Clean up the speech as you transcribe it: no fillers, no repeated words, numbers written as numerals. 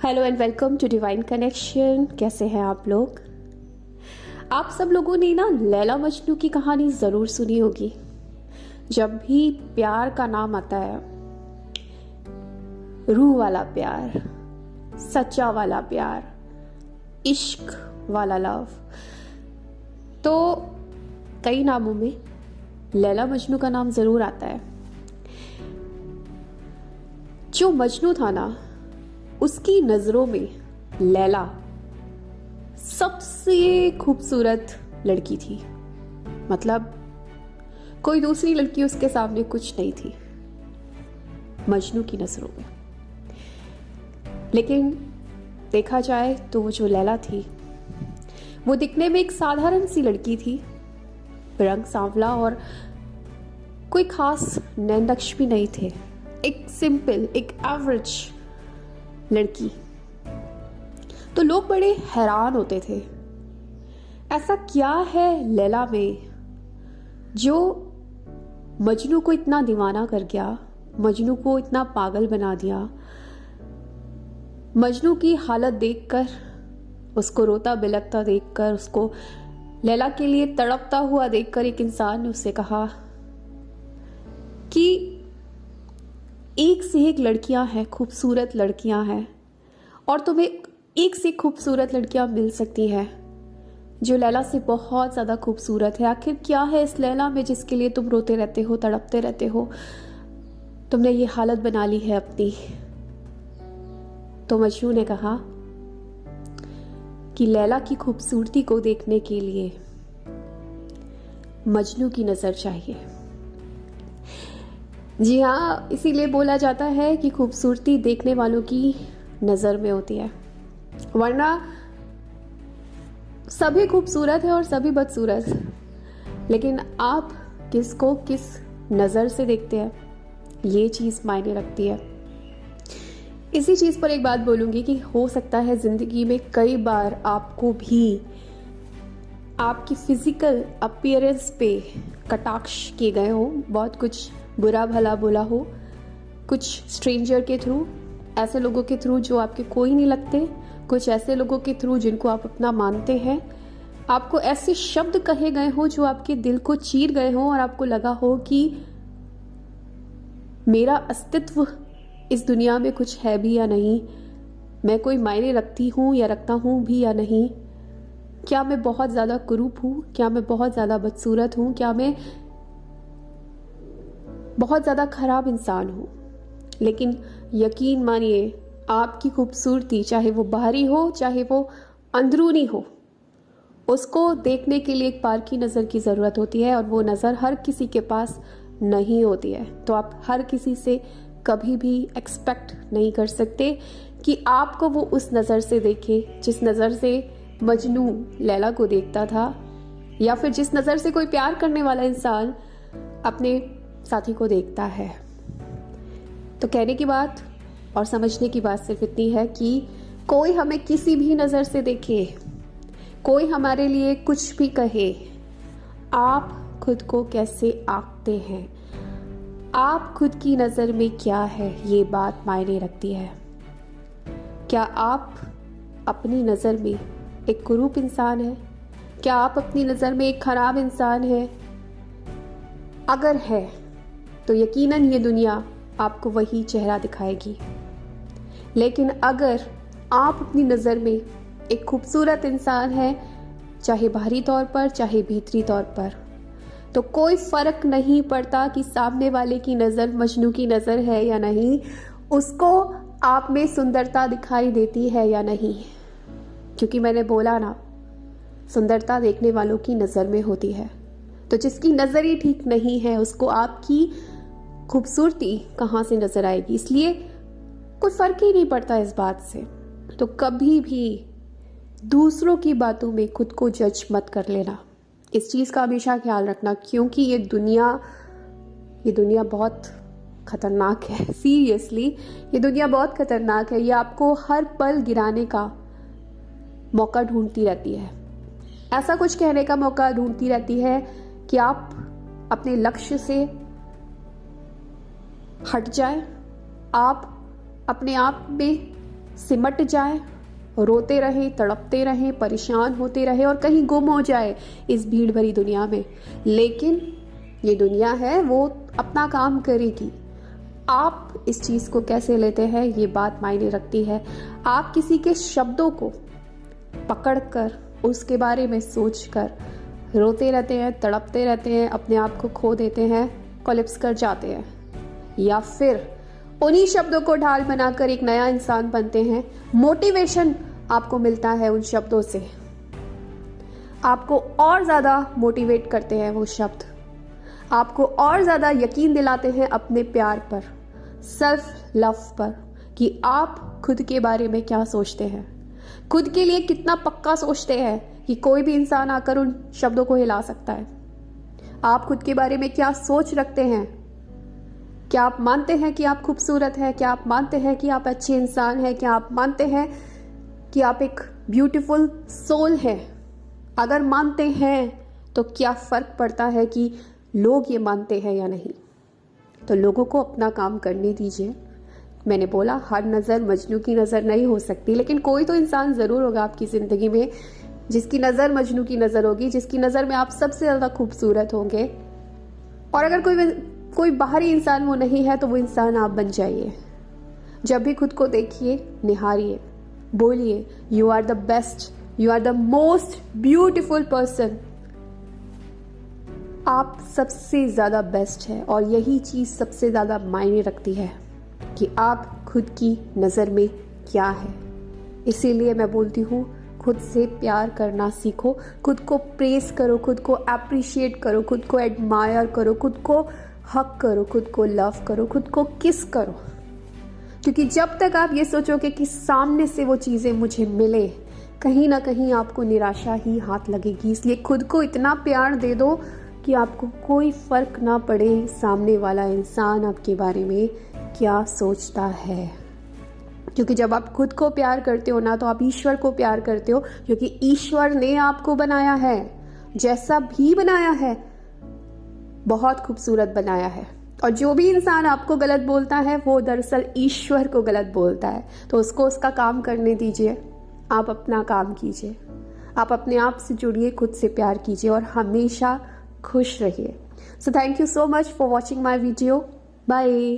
Hello and welcome to divine connection. कैसे हैं आप लोग? आप सब लोगों ने ना लैला मजनू की कहानी ज़रूर सुनी होगी। जब भी प्यार का नाम आता है, रूह वाला प्यार, सच्चा वाला प्यार, इश्क वाला लव, तो कई नामों में लैला मजनू का नाम ज़रूर आता है। जो मजनू था ना, उसकी नजरों में लैला सबसे खूबसूरत लड़की थी। मतलब कोई दूसरी लड़की उसके सामने कुछ नहीं थी मजनू की नजरों में। लेकिन देखा जाए तो वो जो लैला थी, वो दिखने में एक साधारण सी लड़की थी, रंग सांवला और कोई खास नैननक्श भी नहीं थे। एक सिंपल, एक एवरेज लड़की। तो लोग बड़े हैरान होते थे, ऐसा क्या है लैला में जो मजनू को इतना दीवाना कर गया, मजनू को इतना पागल बना दिया। मजनू की हालत देखकर, उसको रोता बिलखता देखकर, उसको लैला के लिए तड़पता हुआ देखकर एक इंसान ने उससे कहा कि एक से एक लड़कियां हैं, खूबसूरत लड़कियां हैं, और तुम्हें एक से खूबसूरत लड़कियां मिल सकती हैं जो लैला से बहुत ज़्यादा खूबसूरत है। आखिर क्या है इस लैला में जिसके लिए तुम रोते रहते हो, तड़पते रहते हो? तुमने ये हालत बना ली है अपनी। तो मजनू ने कहा कि लैला की खूबसूरती को देखने के लिए मजनू की नज़र चाहिए। जी हाँ, इसीलिए बोला जाता है कि खूबसूरती देखने वालों की नज़र में होती है, वरना सभी खूबसूरत है और सभी बदसूरत। लेकिन आप किसको किस नज़र से देखते हैं, ये चीज़ मायने रखती है। इसी चीज़ पर एक बात बोलूँगी कि हो सकता है ज़िंदगी में कई बार आपको भी आपकी फिजिकल अपीयरेंस पे कटाक्ष किए गए हो, बहुत कुछ बुरा भला बोला हो, कुछ स्ट्रेंजर के थ्रू, ऐसे लोगों के थ्रू जो आपके कोई नहीं लगते, कुछ ऐसे लोगों के थ्रू जिनको आप अपना मानते हैं। आपको ऐसे शब्द कहे गए हो जो आपके दिल को चीर गए हो और आपको लगा हो कि मेरा अस्तित्व इस दुनिया में कुछ है भी या नहीं, मैं कोई मायने रखती हूँ या रखता हूँ भी या नहीं, क्या मैं बहुत ज़्यादा कुरूप हूँ, क्या मैं बहुत ज़्यादा बदसूरत हूँ, क्या मैं बहुत ज़्यादा खराब इंसान हूँ। लेकिन यकीन मानिए, आपकी खूबसूरती चाहे वो बाहरी हो चाहे वो अंदरूनी हो, उसको देखने के लिए एक पार की नज़र की ज़रूरत होती है, और वो नज़र हर किसी के पास नहीं होती है। तो आप हर किसी से कभी भी एक्सपेक्ट नहीं कर सकते कि आपको वो उस नज़र से देखे जिस नज़र से मजनू लैला को देखता था, या फिर जिस नज़र से कोई प्यार करने वाला इंसान अपने साथी को देखता है। तो कहने की बात और समझने की बात सिर्फ इतनी है कि कोई हमें किसी भी नज़र से देखे, कोई हमारे लिए कुछ भी कहे, आप खुद को कैसे आंकते हैं, आप खुद की नज़र में क्या है, ये बात मायने रखती है। क्या आप अपनी नज़र में एक कुरूप इंसान है? क्या आप अपनी नज़र में एक खराब इंसान है? अगर है तो यकीनन ये दुनिया आपको वही चेहरा दिखाएगी। लेकिन अगर आप अपनी नज़र में एक खूबसूरत इंसान है, चाहे बाहरी तौर पर चाहे भीतरी तौर पर, तो कोई फ़र्क नहीं पड़ता कि सामने वाले की नज़र मजनू की नज़र है या नहीं, उसको आप में सुंदरता दिखाई देती है या नहीं। क्योंकि मैंने बोला ना, सुंदरता देखने वालों की नज़र में होती है। तो जिसकी नज़र ही ठीक नहीं है, उसको आपकी खूबसूरती कहाँ से नज़र आएगी? इसलिए कोई फ़र्क ही नहीं पड़ता इस बात से। तो कभी भी दूसरों की बातों में खुद को जज मत कर लेना, इस चीज़ का हमेशा ख्याल रखना, क्योंकि ये दुनिया बहुत ख़तरनाक है। सीरियसली, ये दुनिया बहुत ख़तरनाक है। ये आपको हर पल गिराने का मौका ढूंढती रहती है, ऐसा कुछ कहने का मौका ढूंढती रहती है कि आप अपने लक्ष्य से हट जाए, आप अपने आप में सिमट जाए, रोते रहे, तड़पते रहे, परेशान होते रहे और कहीं गुम हो जाए इस भीड़ भरी दुनिया में। लेकिन ये दुनिया है, वो अपना काम करेगी। आप इस चीज़ को कैसे लेते हैं ये बात मायने रखती है। आप किसी के शब्दों को पकड़कर, उसके बारे में सोचकर रोते रहते हैं, तड़पते रहते हैं, अपने आप को खो देते हैं, कोलिप्स कर जाते हैं, या फिर उन्हीं शब्दों को ढाल बनाकर एक नया इंसान बनते हैं। मोटिवेशन आपको मिलता है उन शब्दों से, आपको और ज़्यादा मोटिवेट करते हैं वो शब्द, आपको और ज़्यादा यकीन दिलाते हैं अपने प्यार पर, सेल्फ लव पर, कि आप खुद के बारे में क्या सोचते हैं, खुद के लिए कितना पक्का सोचते हैं कि कोई भी इंसान आकर उन शब्दों को हिला सकता है। आप खुद के बारे में क्या सोच रखते हैं? क्या आप मानते हैं कि आप खूबसूरत हैं? क्या आप मानते हैं कि आप अच्छे इंसान हैं? क्या आप मानते हैं कि आप एक ब्यूटीफुल सोल हैं? अगर मानते हैं तो क्या फ़र्क पड़ता है कि लोग ये मानते हैं या नहीं? तो लोगों को अपना काम करने दीजिए। मैंने बोला हर नज़र मजनू की नज़र नहीं हो सकती, लेकिन कोई तो इंसान ज़रूर होगा आपकी ज़िंदगी में जिसकी नज़र मजनू की नज़र होगी, जिसकी नज़र में आप सबसे ज़्यादा खूबसूरत होंगे। और अगर कोई बाहरी इंसान वो नहीं है तो वो इंसान आप बन जाइए। जब भी खुद को देखिए, निहारिए, बोलिए you are the best, you are the most beautiful person. आप सबसे ज़्यादा बेस्ट है और यही चीज़ सबसे ज़्यादा मायने रखती है कि आप खुद की नज़र में क्या है। इसीलिए मैं बोलती हूँ खुद से प्यार करना सीखो, खुद को प्रेस करो, खुद को अप्रिशिएट करो, खुद को एडमायर करो, खुद को हक करो, खुद को लव करो, खुद को किस करो। क्योंकि जब तक आप ये सोचोगे कि सामने से वो चीज़ें मुझे मिले, कहीं ना कहीं आपको निराशा ही हाथ लगेगी। इसलिए खुद को इतना प्यार दे दो कि आपको कोई फ़र्क ना पड़े सामने वाला इंसान आपके बारे में क्या सोचता है। क्योंकि जब आप खुद को प्यार करते हो ना, तो आप ईश्वर को प्यार करते हो, क्योंकि ईश्वर ने आपको बनाया है, जैसा भी बनाया है, बहुत खूबसूरत बनाया है। और जो भी इंसान आपको गलत बोलता है वो दरअसल ईश्वर को गलत बोलता है। तो उसको उसका काम करने दीजिए, आप अपना काम कीजिए, आप अपने आप से जुड़िए, खुद से प्यार कीजिए और हमेशा खुश रहिए। So thank you so much for watching my video. Bye.